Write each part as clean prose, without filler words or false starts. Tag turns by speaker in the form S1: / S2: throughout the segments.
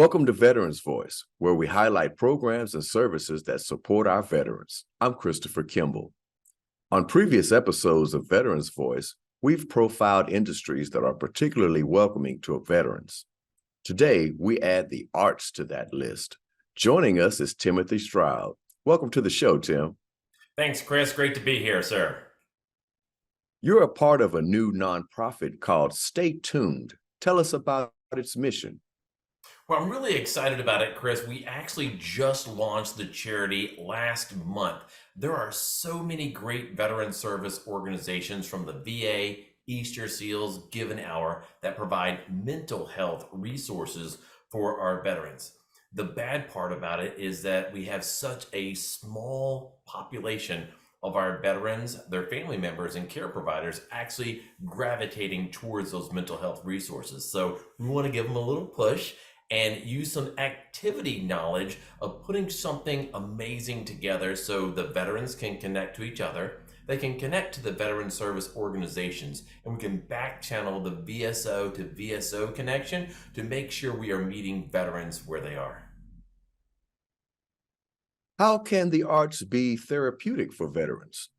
S1: Welcome to Veterans Voice, where we highlight programs and services that support our veterans. I'm Christopher Kimble. On previous episodes of Veterans Voice, we've profiled industries that are particularly welcoming to veterans. Today, we add the arts to that list. Joining us is Timothy Stroud. Welcome to the show, Tim.
S2: Thanks, Chris. Great to be here, sir.
S1: You're a part of a new nonprofit called Stay Tuned. Tell us about its mission.
S2: Well, I'm really excited about it, Chris. We actually just launched the charity last month. There are so many great veteran service organizations from the VA, Easter Seals, Give an Hour that provide mental health resources for our veterans. The bad part about it is that we have such a small population of our veterans, their family members, and care providers actually gravitating towards those mental health resources. So we want to give them a little push and use some activity knowledge of putting something amazing together so the veterans can connect to each other. They can connect to the veteran service organizations, and we can back channel the VSO to VSO connection to make sure we are meeting veterans where they are.
S1: How can the arts be therapeutic for veterans?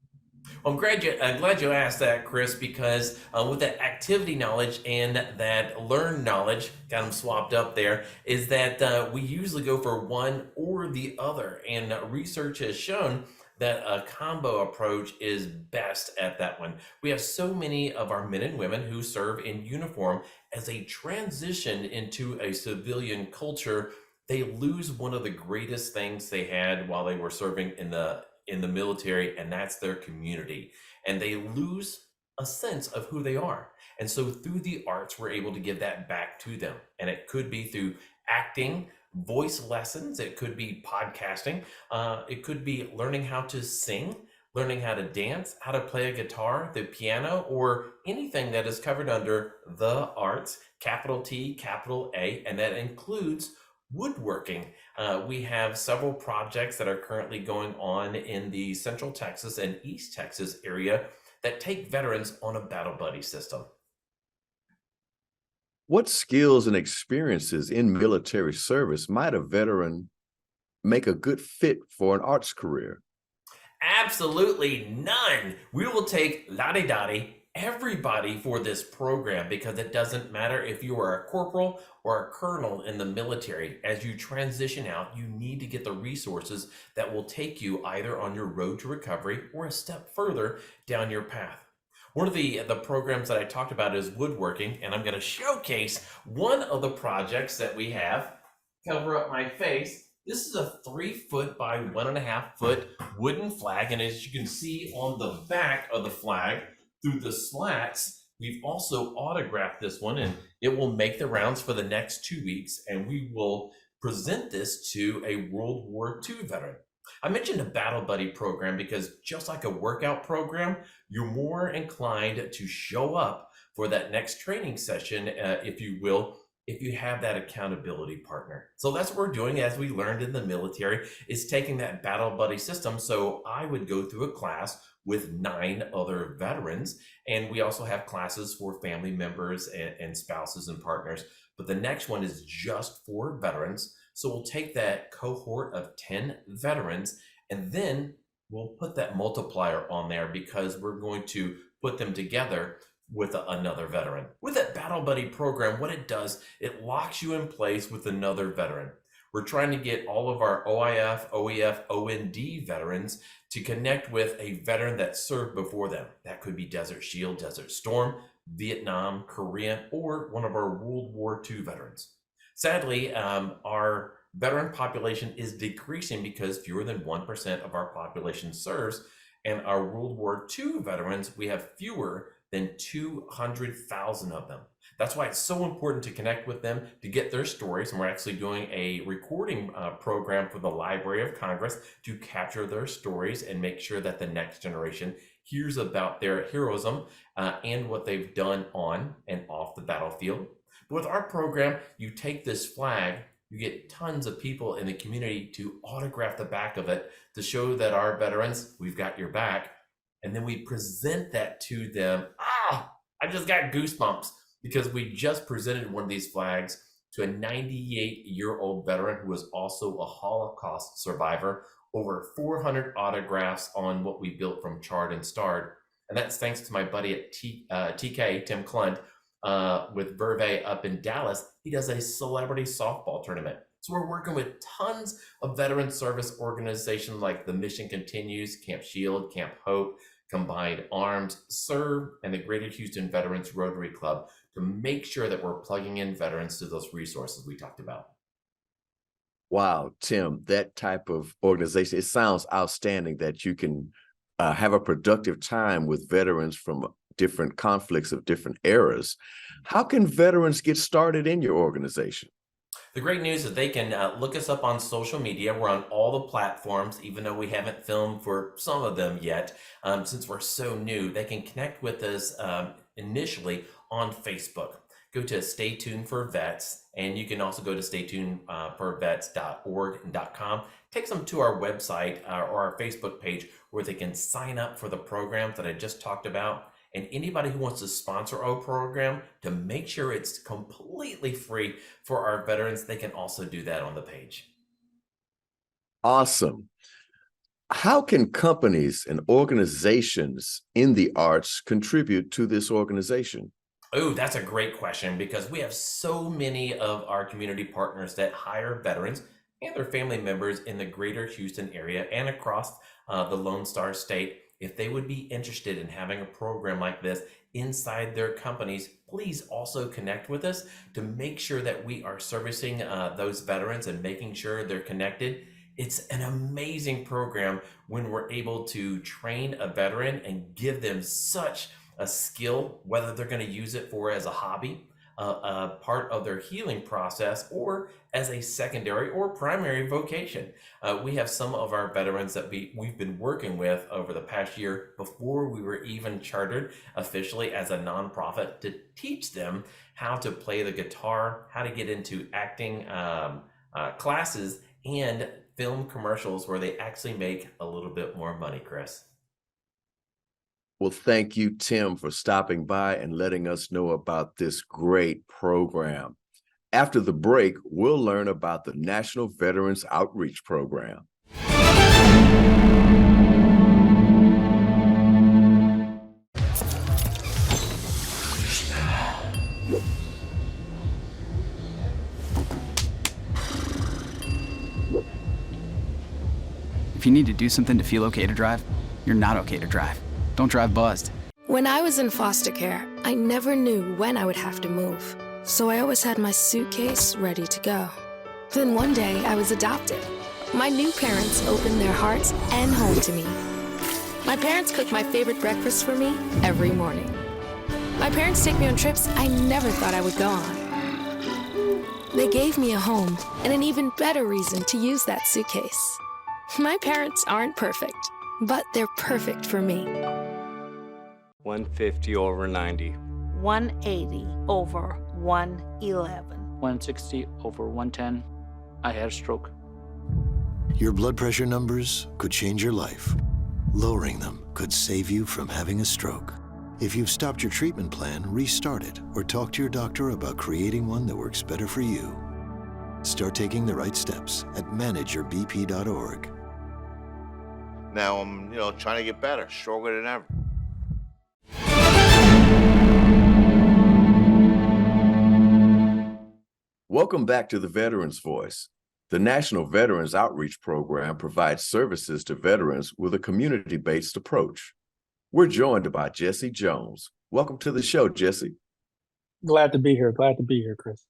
S2: Well, I'm glad you asked that, Chris, because with that activity knowledge and that learned knowledge, got them swapped up there, is that we usually go for one or the other. And research has shown that a combo approach is best at that one. We have so many of our men and women who serve in uniform. As they transition into a civilian culture, they lose one of the greatest things they had while they were serving in the military, and that's their community. And they lose a sense of who they are. And so through the arts, we're able to give that back to them. And it could be through acting, voice lessons, it could be podcasting, it could be learning how to sing, learning how to dance, how to play a guitar, the piano, or anything that is covered under the arts, capital T, capital A, and that includes woodworking. We have several projects that are currently going on in the Central Texas and East Texas area that take veterans on a battle buddy system.
S1: What skills and experiences in military service might a veteran make a good fit for an arts career?
S2: Absolutely none. We will take la-di-da-di everybody for this program because it doesn't matter if you are a corporal or a colonel in the military. As you transition out, you need to get the resources that will take you either on your road to recovery or a step further down your path. One of the programs that I talked about is woodworking, and I'm going to showcase one of the projects that we have. Cover up my face. This is a 3-foot by 1.5-foot wooden flag, and as you can see on the back of the flag, through the slats, we've also autographed this one, and it will make the rounds for the next 2 weeks, and we will present this to a World War II veteran. I mentioned a battle buddy program because just like a workout program, you're more inclined to show up for that next training session, if you will, if you have that accountability partner. So that's what we're doing, as we learned in the military, is taking that battle buddy system. So I would go through a class with 9 other veterans, and we also have classes for family members and spouses and partners. But the next one is just for veterans. So we'll take that cohort of 10 veterans, and then we'll put that multiplier on there because we're going to put them together with another veteran. With that battle buddy program, what it does, it locks you in place with another veteran. We're trying to get all of our OIF, OEF, OND veterans to connect with a veteran that served before them. That could be Desert Shield, Desert Storm, Vietnam, Korea, or one of our World War II veterans. Sadly, our veteran population is decreasing because fewer than 1% of our population serves, and our World War II veterans, we have fewer than 200,000 of them. That's why it's so important to connect with them, to get their stories, and we're actually doing a recording program for the Library of Congress to capture their stories and make sure that the next generation hears about their heroism and what they've done on and off the battlefield. But with our program, you take this flag, you get tons of people in the community to autograph the back of it to show that our veterans, we've got your back. And then we present that to them. I just got goosebumps because we just presented one of these flags to a 98-year-old veteran who was also a Holocaust survivor, over 400 autographs on what we built from charred and starred. And that's thanks to my buddy at TK, Tim Clunt, with Verve up in Dallas. He does a celebrity softball tournament. So we're working with tons of veteran service organizations like the Mission Continues, Camp Shield, Camp Hope, Combined Arms, Serve, and the Greater Houston Veterans Rotary Club to make sure that we're plugging in veterans to those resources we talked about.
S1: Wow, Tim, that type of organization, it sounds outstanding that you can have a productive time with veterans from different conflicts of different eras. How can veterans get started in your organization?
S2: The great news is they can look us up on social media. We're on all the platforms, even though we haven't filmed for some of them yet. Since we're so new, they can connect with us initially on Facebook. Go to Stay Tuned for Vets, and you can also go to staytunedforvets.org and .com. Takes them to our website or our Facebook page where they can sign up for the programs that I just talked about. And anybody who wants to sponsor a program to make sure it's completely free for our veterans, they can also do that on the page.
S1: Awesome. How can companies and organizations in the arts contribute to this organization?
S2: Oh, that's a great question, because we have so many of our community partners that hire veterans and their family members in the greater Houston area and across the Lone Star State. If they would be interested in having a program like this inside their companies, please also connect with us to make sure that we are servicing those veterans and making sure they're connected. It's an amazing program when we're able to train a veteran and give them such a skill, whether they're going to use it for as a hobby, part of their healing process, or as a secondary or primary vocation. We have some of our veterans that we've been working with over the past year before we were even chartered officially as a nonprofit to teach them how to play the guitar, how to get into acting classes, and film commercials where they actually make a little bit more money, Chris.
S1: Well, thank you, Tim, for stopping by and letting us know about this great program. After the break, we'll learn about the National Veterans Outreach Program.
S3: If you need to do something to feel okay to drive, you're not okay to drive. Don't drive buzzed.
S4: When I was in foster care, I never knew when I would have to move. So I always had my suitcase ready to go. Then one day I was adopted. My new parents opened their hearts and home to me. My parents cook my favorite breakfast for me every morning. My parents take me on trips I never thought I would go on. They gave me a home and an even better reason to use that suitcase. My parents aren't perfect, but they're perfect for me.
S5: 150 over 90.
S6: 180 over 111.
S7: 160 over 110. I had a stroke.
S8: Your blood pressure numbers could change your life. Lowering them could save you from having a stroke. If you've stopped your treatment plan, restart it or talk to your doctor about creating one that works better for you. Start taking the right steps at manageyourbp.org.
S9: Now I'm, trying to get better, stronger than ever.
S1: Welcome back to the Veterans Voice. The National Veterans Outreach Program provides services to veterans with a community-based approach. We're joined by Jesse Jones. Welcome to the show, Jesse.
S10: Glad to be here. Glad to be here, Chris.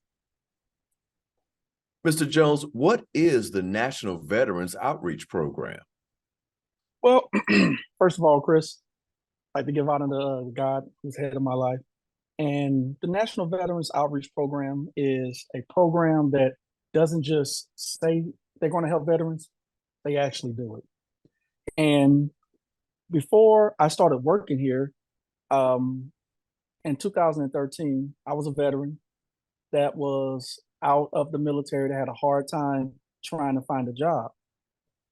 S1: Mr. Jones, what is the National Veterans Outreach Program?
S10: Well, first of all, Chris, I'd like to give honor to God, who's head of my life. And the National Veterans Outreach Program is a program that doesn't just say they're going to help veterans, they actually do it. And before I started working here, in 2013, I was a veteran that was out of the military that had a hard time trying to find a job.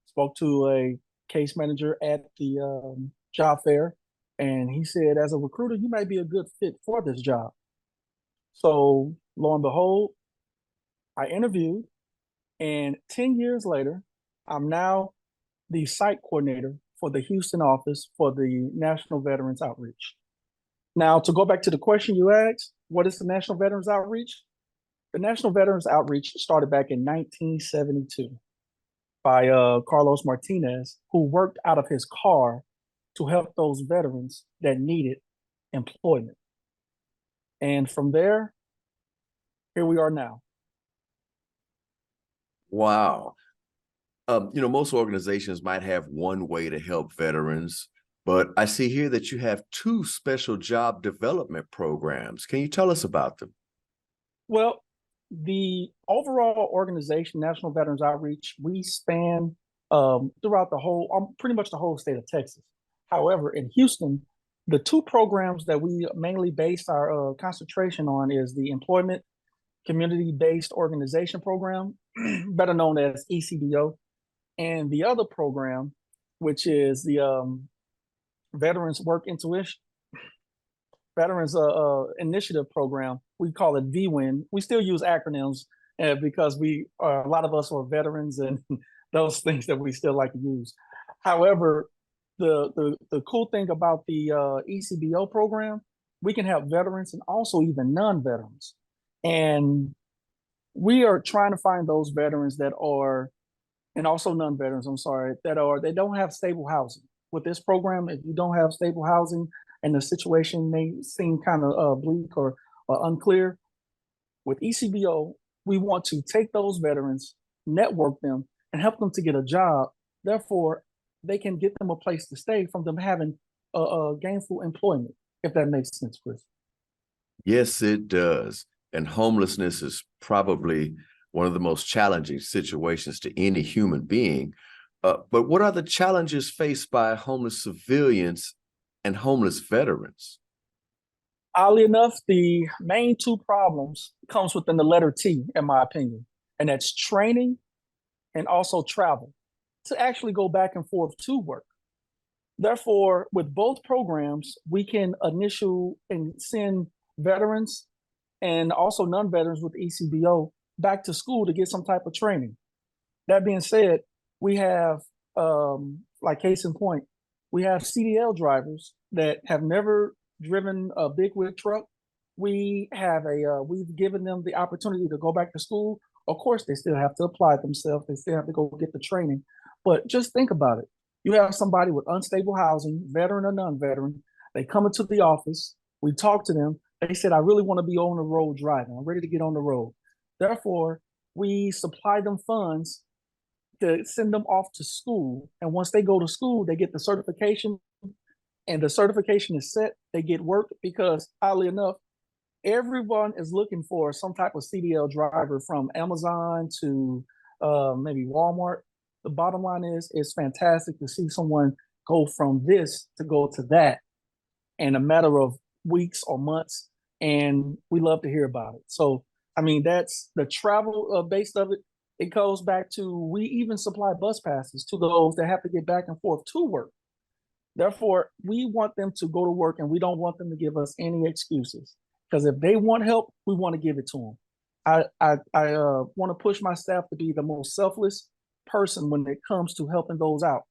S10: Spoke to a case manager at the job fair, and he said, as a recruiter, you might be a good fit for this job. So lo and behold, I interviewed, and 10 years later, I'm now the site coordinator for the Houston office for the National Veterans Outreach. Now, to go back to the question you asked, what is the National Veterans Outreach? The National Veterans Outreach started back in 1972 by Carlos Martinez, who worked out of his car to help those veterans that needed employment. And from there, here we are now.
S1: Wow. Most organizations might have one way to help veterans, but I see here that you have 2 special job development programs. Can you tell us about them?
S10: Well, the overall organization, National Veterans Outreach, we span throughout the whole, pretty much the whole state of Texas. However, in Houston, the 2 programs that we mainly base our concentration on is the Employment Community-Based Organization Program, better known as ECBO, and the other program, which is the Veterans Initiative Program. We call it VWIN. We still use acronyms because a lot of us are veterans and those things that we still like to use. However, the cool thing about the ECBO program, we can help veterans and also even non-veterans. And we are trying to find those veterans that are, and also non-veterans, I'm sorry, they don't have stable housing. With this program, if you don't have stable housing and the situation may seem kind of bleak or unclear, with ECBO, we want to take those veterans, network them, and help them to get a job. Therefore, they can get them a place to stay from them having gainful employment, if that makes sense, Chris.
S1: Yes, it does. And homelessness is probably one of the most challenging situations to any human being. But what are the challenges faced by homeless civilians and homeless veterans?
S10: Oddly enough, the main 2 problems comes within the letter T, in my opinion, and that's training and also travel to actually go back and forth to work. Therefore, with both programs, we can initial and send veterans and also non-veterans with ECBO back to school to get some type of training. That being said, we have, like case in point, we have CDL drivers that have never driven a big wheel truck. We've given them the opportunity to go back to school. Of course, they still have to apply themselves. They still have to go get the training. But just think about it. You have somebody with unstable housing, veteran or non-veteran. They come into the office. We talk to them. They said, I really want to be on the road driving. I'm ready to get on the road. Therefore, we supply them funds to send them off to school. And once they go to school, they get the certification. And the certification is set. They get work because, oddly enough, everyone is looking for some type of CDL driver, from Amazon to maybe Walmart. The bottom line is, it's fantastic to see someone go from this to go to that in a matter of weeks or months. And we love to hear about it. So, I mean, that's the travel base of it. It goes back to, we even supply bus passes to those that have to get back and forth to work. Therefore, we want them to go to work, and we don't want them to give us any excuses. Because if they want help, we want to give it to them. I want to push my staff to be the most selfless person when it comes to helping those out.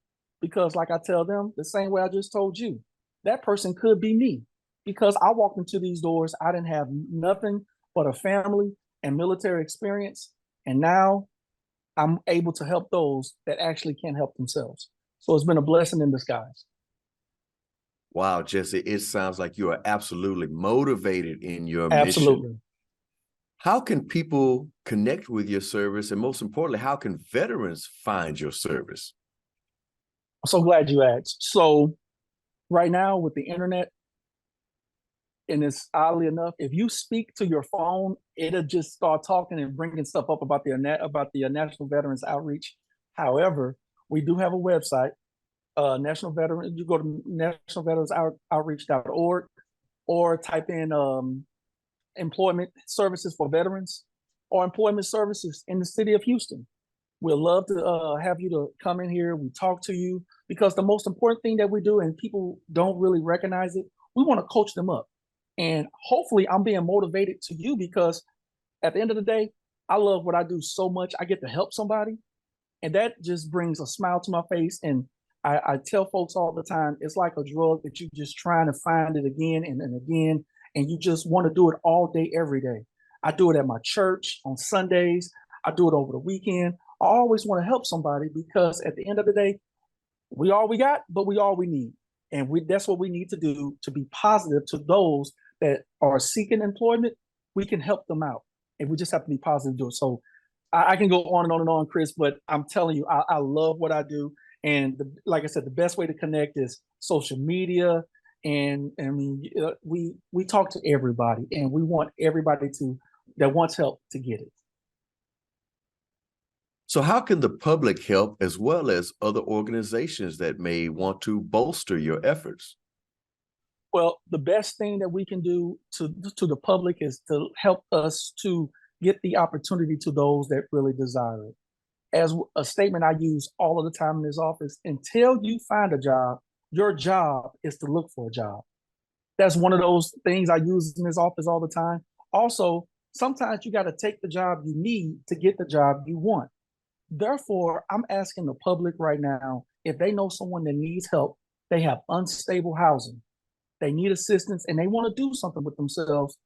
S10: Because like I tell them, the same way I just told you, that person could be me. Because I walked into these doors, I didn't have nothing but a family and military experience. And now I'm able to help those that actually can't help themselves. So it's been a blessing in disguise.
S1: Wow, Jesse, it sounds like you are absolutely motivated in your
S10: Absolutely.
S1: mission. How can people connect with your service? And most importantly, how can veterans find your service?
S10: I'm so glad you asked. So right now with the internet, and it's oddly enough, if you speak to your phone, it'll just start talking and bringing stuff up about the National Veterans Outreach. However, we do have a website, National Veteran. You go to nationalveteransoutreach.org or type in employment services for veterans or employment services in the city of Houston. We'd love to have you to come in here. We talk to you, because the most important thing that we do, and people don't really recognize it, we want to coach them up. And hopefully I'm being motivated to you, because at the end of the day, I love what I do so much. I get to help somebody, and that just brings a smile to my face. And I tell folks all the time, it's like a drug that you just trying to find it again and again, and you just want to do it all day, every day. I do it at my church on Sundays. I do it over the weekend. I always want to help somebody because at the end of the day, we all we got, but we all we need. And that's what we need to do to be positive to those that are seeking employment. We can help them out. And we just have to be positive to do it. So I can go on and on and on, Chris, but I'm telling you, I love what I do. And like I said, the best way to connect is social media. And I mean, we talk to everybody, and we want everybody that wants help to get it.
S1: So how can the public help as well as other organizations that may want to bolster your efforts?
S10: Well, the best thing that we can do to the public is to help us to get the opportunity to those that really desire it. As a statement I use all of the time in this office, until you find a job, your job is to look for a job. That's one of those things I use in this office all the time. Also, sometimes you got to take the job you need to get the job you want. Therefore, I'm asking the public right now, if they know someone that needs help, they have unstable housing, they need assistance, and they want to do something with themselves,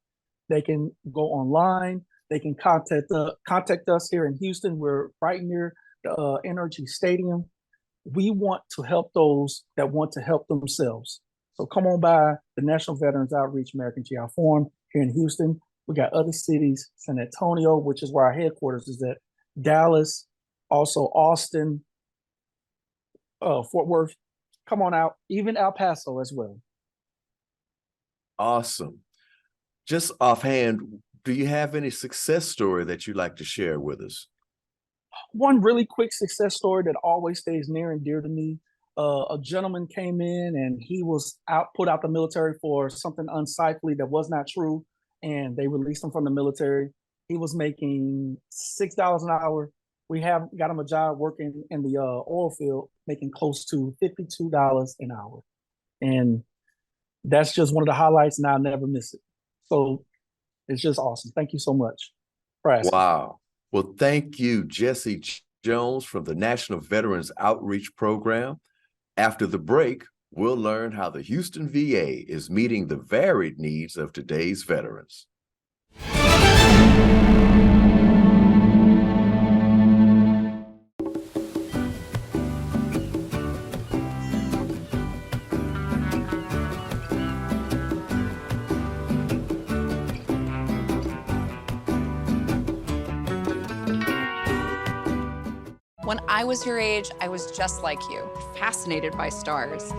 S10: they can go online. They can contact us here in Houston. We're right near the NRG Stadium. We want to help those that want to help themselves. So come on by the National Veterans Outreach American GI Forum here in Houston. We got other cities, San Antonio, which is where our headquarters is at, Dallas, also Austin, Fort Worth. Come on out, even El Paso as well.
S1: Awesome. Just offhand, do you have any success story that you'd like to share with us?
S10: One really quick success story that always stays near and dear to me. A gentleman came in and he was put out the military for something unsightly that was not true, and they released him from the military. He was making $6 an hour. We got him a job working in the oil field, making close to $52 an hour, and that's just one of the highlights, and I'll never miss it. So it's just awesome. Thank you so much for asking.
S1: Wow. Well, thank you, Jesse Jones from the National Veterans Outreach Program. After the break, we'll learn how the Houston VA is meeting the varied needs of today's veterans.
S5: When I was your age, I was just like you, fascinated by stars.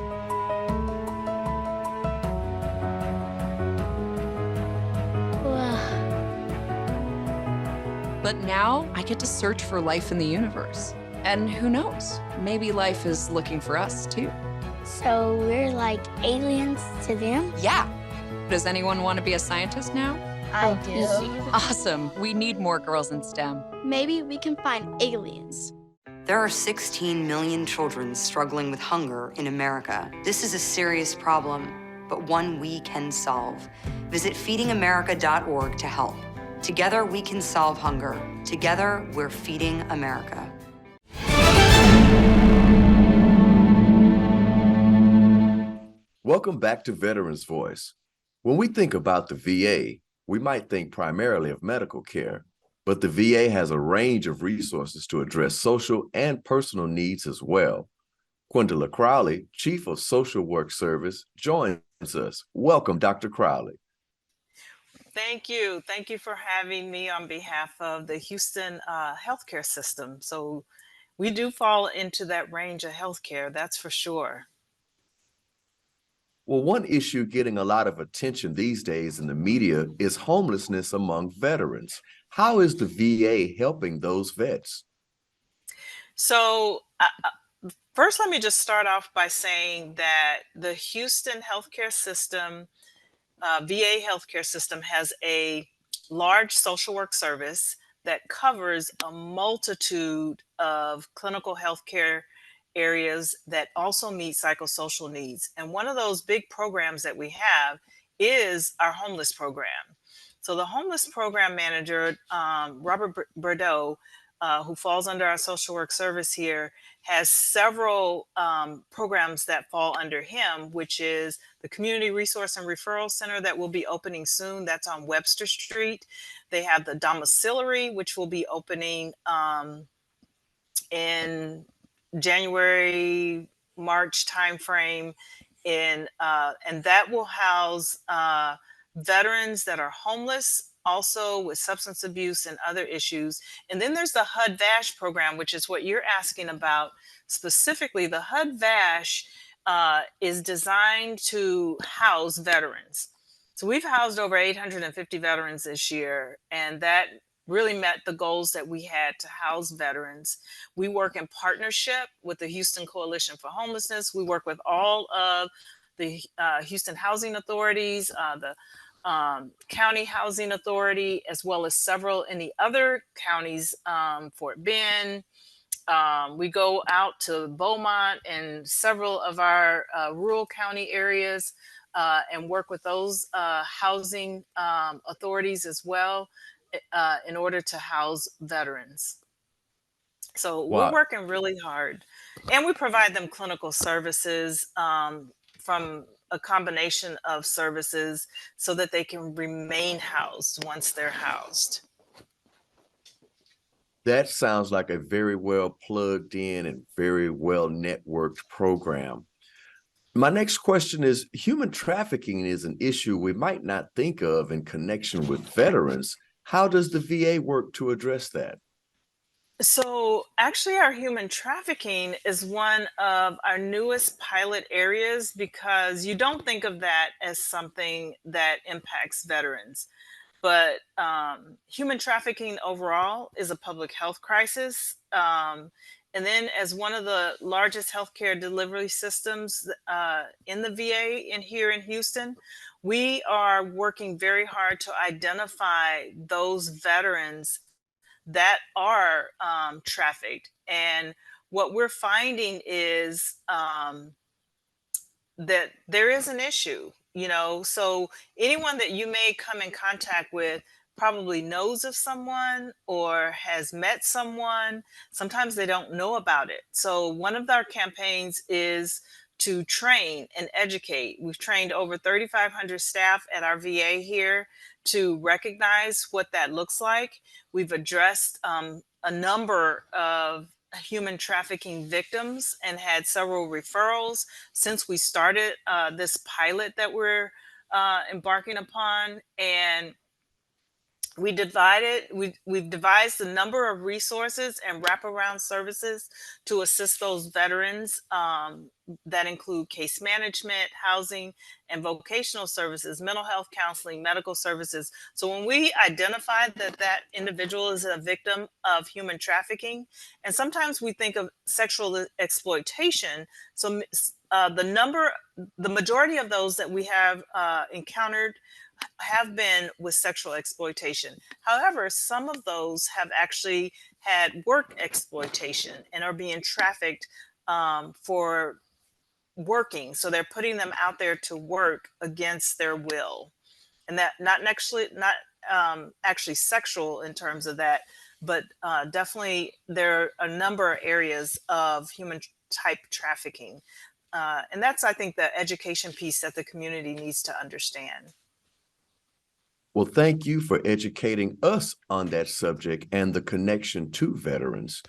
S5: But now I get to search for life in the universe. And who knows, maybe life is looking for us too.
S11: So we're like aliens to them?
S5: Yeah. Does anyone want to be a scientist now?
S11: I do.
S5: Awesome. We need more girls in STEM.
S11: Maybe we can find aliens.
S12: There are 16 million children struggling with hunger in America. This is a serious problem, but one we can solve. Visit feedingamerica.org to help. Together we can solve hunger. Together we're feeding America.
S1: Welcome back to Veterans Voice. When we think about the VA, we might think primarily of medical care. But the VA has a range of resources to address social and personal needs as well. Quindola Crowley, Chief of Social Work Service, joins us. Welcome, Dr. Crowley.
S13: Thank you. Thank you for having me on behalf of the Houston healthcare system. So we do fall into that range of healthcare, that's for sure.
S1: Well, one issue getting a lot of attention these days in the media is homelessness among veterans. How is the VA helping those vets?
S13: So first, let me just start off by saying that the Houston healthcare system, VA healthcare system, has a large social work service that covers a multitude of clinical healthcare areas that also meet psychosocial needs. And one of those big programs that we have is our homeless program. So the homeless program manager, Robert Bordeaux, who falls under our social work service here, has several programs that fall under him, which is the Community Resource and Referral Center that will be opening soon. That's on Webster Street. They have the domiciliary, which will be opening in January, March timeframe, and that will house veterans that are homeless, also with substance abuse and other issues. And then there's the HUD-VASH program, which is what you're asking about specifically. The HUD-VASH is designed to house veterans. So we've housed over 850 veterans this year, and that really met the goals that we had to house veterans. We work in partnership with the Houston Coalition for Homelessness. We work with all of the Houston housing authorities, the county housing authority, as well as several in the other counties, Fort Bend. We go out to Beaumont and several of our rural county areas and work with those housing authorities as well in order to house veterans. So we're working really hard, and we provide them clinical services from a combination of services so that they can remain housed once they're housed.
S1: That sounds like a very well plugged in and very well networked program. My next question is, human trafficking is an issue we might not think of in connection with veterans. How does the VA work to address that?
S13: So actually, our human trafficking is one of our newest pilot areas because you don't think of that as something that impacts veterans. But human trafficking overall is a public health crisis. And then as one of the largest healthcare delivery systems in the VA here in Houston, we are working very hard to identify those veterans that are trafficked. And what we're finding is that there is an issue, so anyone that you may come in contact with probably knows of someone or has met someone. Sometimes they don't know about it. So one of our campaigns is to train and educate. We've trained over 3,500 staff at our VA here to recognize what that looks like. We've addressed a number of human trafficking victims and had several referrals since we started this pilot that we're embarking upon. And we've devised a number of resources and wraparound services to assist those veterans that include case management, housing, and vocational services, mental health counseling, medical services. So when we identify that individual is a victim of human trafficking, and sometimes we think of sexual exploitation. So the majority of those that we have encountered have been with sexual exploitation. However, some of those have actually had work exploitation and are being trafficked for working. So they're putting them out there to work against their will, and that not actually sexual in terms of that, but definitely there are a number of areas of human type trafficking, and that's, I think, the education piece that the community needs to understand.
S1: Well, thank you for educating us on that subject and the connection to veterans.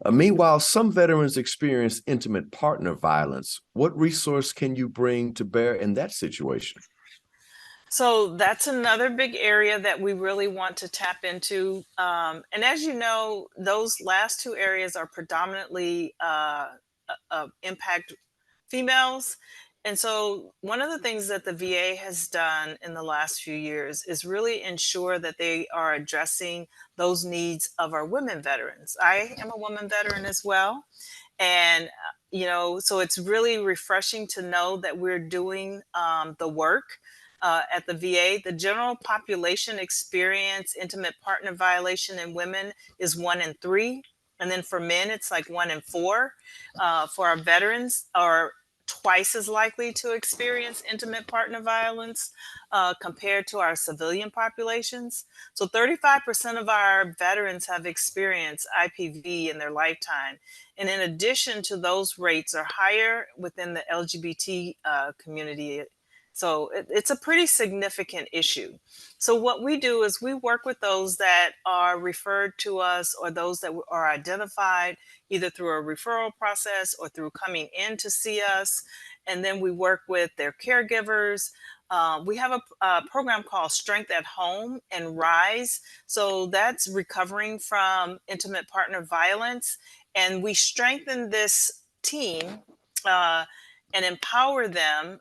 S1: Meanwhile, some veterans experience intimate partner violence. What resource can you bring to bear in that situation?
S13: So that's another big area that we really want to tap into. And as you know, those last two areas are predominantly impact females. And so one of the things that the VA has done in the last few years is really ensure that they are addressing those needs of our women veterans. I am a woman veteran as well. And, so it's really refreshing to know that we're doing the work at the VA. The general population experience intimate partner violation in women is 1 in 3. And then for men, it's like 1 in 4. For our veterans, or twice as likely to experience intimate partner violence compared to our civilian populations. So 35% of our veterans have experienced IPV in their lifetime. And in addition to those rates are higher within the LGBT community. So it's a pretty significant issue. So what we do is we work with those that are referred to us or those that are identified either through a referral process or through coming in to see us. And then we work with their caregivers. We have a program called Strength at Home and Rise. So that's recovering from intimate partner violence. And we strengthen this team and empower them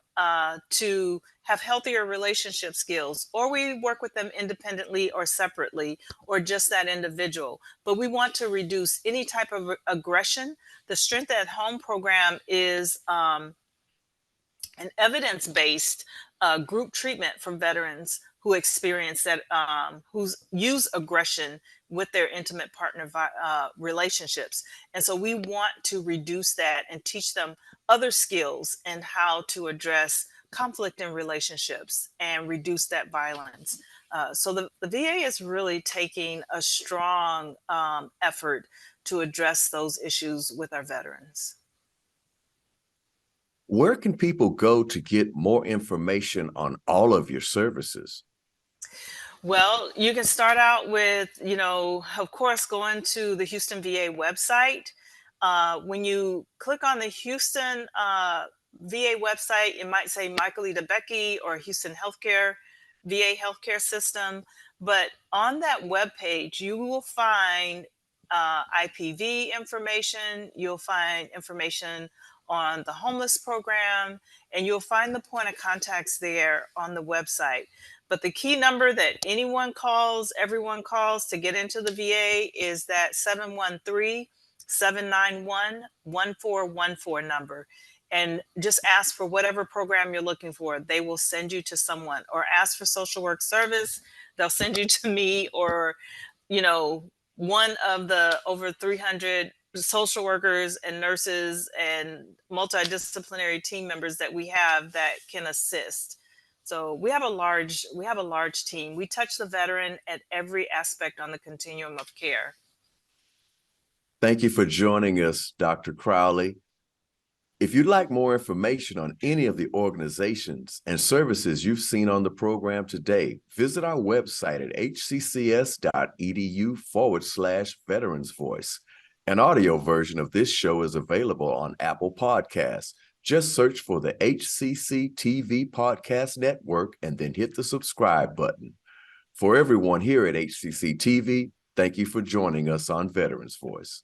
S13: to have healthier relationship skills, or we work with them independently or separately, or just that individual. But we want to reduce any type of aggression. The Strength at Home program is an evidence-based group treatment for veterans who experience that, who use aggression with their intimate partner relationships. And so we want to reduce that and teach them other skills and how to address conflict in relationships and reduce that violence. So the VA is really taking a strong effort to address those issues with our veterans.
S1: Where can people go to get more information on all of your services?
S13: Well, you can start out with, of course, going to the Houston VA website. When you click on the Houston VA website, it might say Michael E. DeBecke or Houston Healthcare, VA Healthcare System. But on that webpage, you will find IPV information, you'll find information on the homeless program, and you'll find the point of contacts there on the website. But the key number that everyone calls to get into the VA is that 713-791-1414 number. And just ask for whatever program you're looking for. They will send you to someone, or ask for social work service. They'll send you to me, or, one of the over 300 social workers and nurses and multidisciplinary team members that we have that can assist. So we have a large team. We touch the veteran at every aspect on the continuum of care.
S1: Thank you for joining us, Dr. Crowley. If you'd like more information on any of the organizations and services you've seen on the program today, visit our website at hccs.edu/VeteransVoice. An audio version of this show is available on Apple Podcasts. Just search for the HCC TV Podcast Network and then hit the subscribe button. For everyone here at HCC TV, thank you for joining us on Veterans Voice.